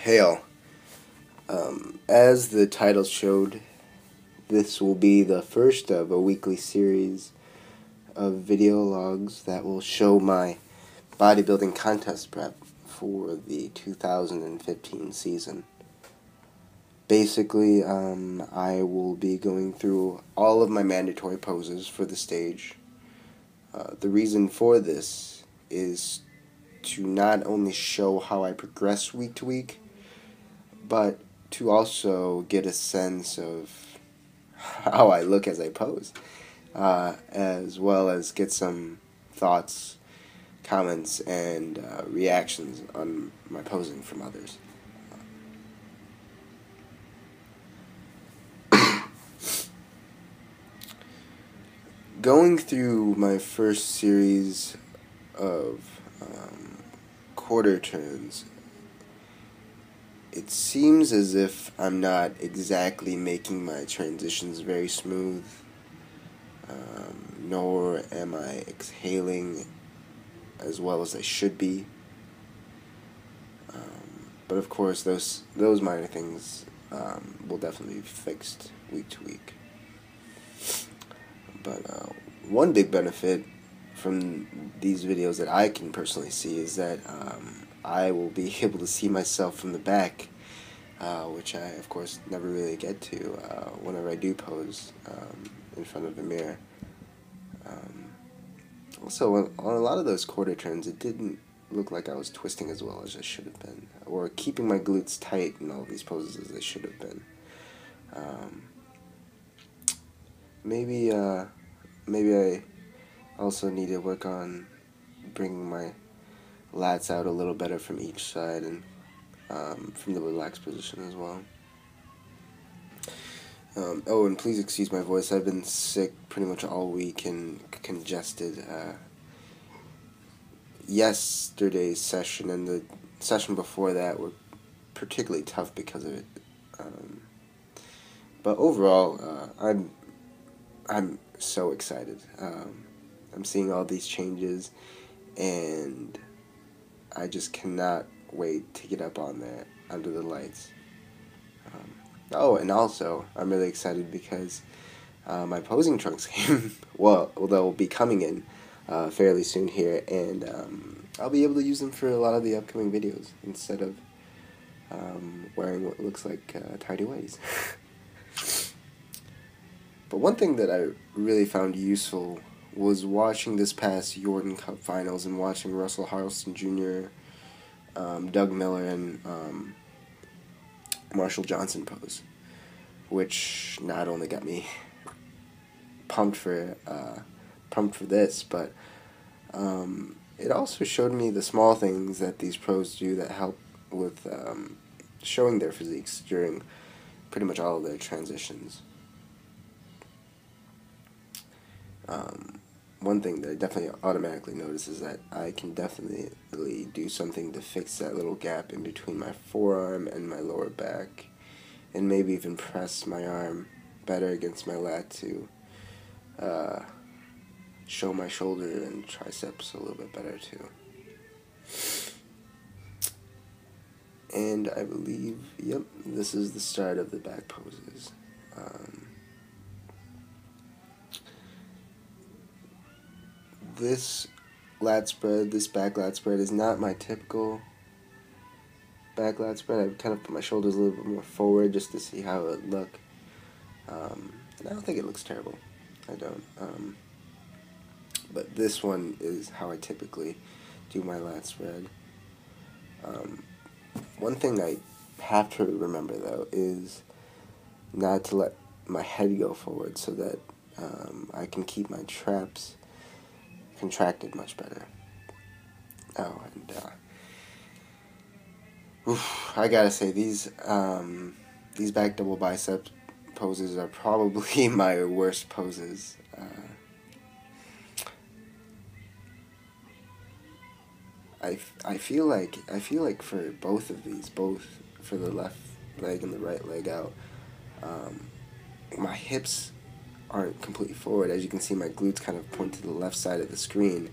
Hail. As the title showed, this will be the first of a weekly series of video logs that will show my bodybuilding contest prep for the 2015 season. Basically, I will be going through all of my mandatory poses for the stage. The reason for this is to not only show how I progress week to week, but to also get a sense of how I look as I pose, as well as get some thoughts, comments, and reactions on my posing from others. Going through my first series of quarter turns, it seems as if I'm not exactly making my transitions very smooth, nor am I exhaling as well as I should be. But of course, those minor things will definitely be fixed week to week. But one big benefit from these videos that I can personally see is that I will be able to see myself from the back, which I, of course, never really get to whenever I do pose in front of the mirror. Also, on a lot of those quarter turns, it didn't look like I was twisting as well as I should have been, or keeping my glutes tight in all these poses as I should have been. Maybe I also need to work on bringing my lats out a little better from each side and from the relaxed position as well. Oh, and please excuse my voice. I've been sick pretty much all week and congested. Yesterday's session and the session before that were particularly tough because of it. But overall, I'm so excited. I'm seeing all these changes, and I just cannot wait to get up on there under the lights. Oh, and also, I'm really excited because my posing trunks came, well, they'll be coming in fairly soon here, and I'll be able to use them for a lot of the upcoming videos instead of wearing what looks like tidy whities. But one thing that I really found useful was watching this past Jordan Cup Finals and watching Russell Harleston Jr., Doug Miller, and Marshall Johnson pose, which not only got me pumped for this, but it also showed me the small things that these pros do that help with showing their physiques during pretty much all of their transitions. One thing that I definitely automatically notice is that I can definitely do something to fix that little gap in between my forearm and my lower back, and maybe even press my arm better against my lat to show my shoulder and triceps a little bit better too. And I believe, yep, this is the start of the back poses. This lat spread, this back lat spread is not my typical back lat spread. I kind of put my shoulders a little bit more forward just to see how it would look. And I don't think it looks terrible. I don't. But this one is how I typically do my lat spread. One thing I have to remember, though, is not to let my head go forward so that I can keep my traps contracted much better. Oh, and I gotta say, these back double bicep poses are probably my worst poses. I feel like for both of these, both for the left leg and the right leg out, my hips aren't completely forward. As you can see, my glutes kind of point to the left side of the screen,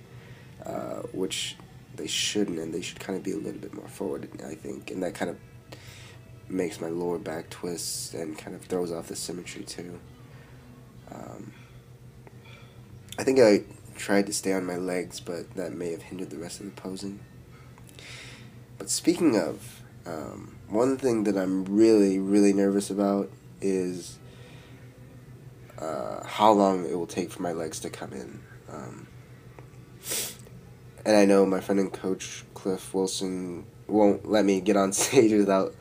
which they shouldn't, and they should kind of be a little bit more forward, I think, and that kind of makes my lower back twist and kind of throws off the symmetry too. I think I tried to stay on my legs, but that may have hindered the rest of the posing. But speaking of, one thing that I'm really, really nervous about is how long it will take for my legs to come in. And I know my friend and coach, Cliff Wilson, won't let me get on stage without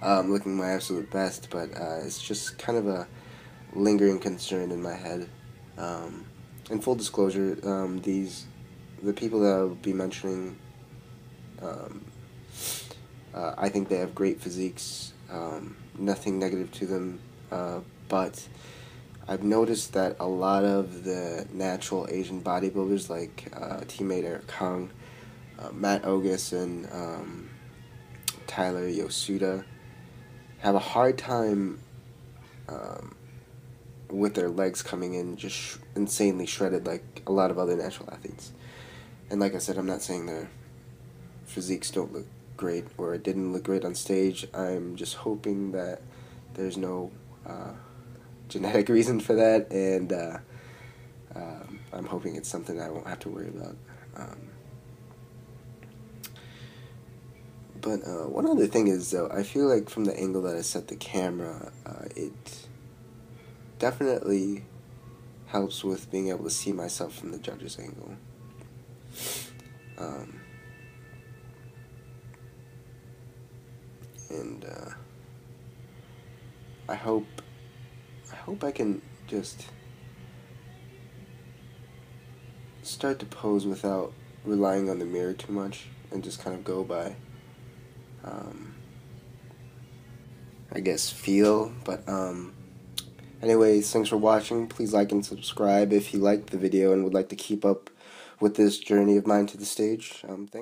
looking my absolute best, but it's just kind of a lingering concern in my head. In full disclosure, the people that I'll be mentioning, I think they have great physiques, nothing negative to them, but I've noticed that a lot of the natural Asian bodybuilders, like teammate Eric Kong, Matt Ogus, and Tyler Yosuda, have a hard time with their legs coming in just insanely shredded like a lot of other natural athletes. And like I said, I'm not saying their physiques don't look great or it didn't look great on stage. I'm just hoping that there's no genetic reason for that, and I'm hoping it's something I won't have to worry about. But one other thing is, though, I feel like from the angle that I set the camera, it definitely helps with being able to see myself from the judge's angle. And I hope I can just start to pose without relying on the mirror too much and just kind of go by, I guess, feel. But anyways, thanks for watching. Please like and subscribe if you liked the video and would like to keep up with this journey of mine to the stage. Thanks.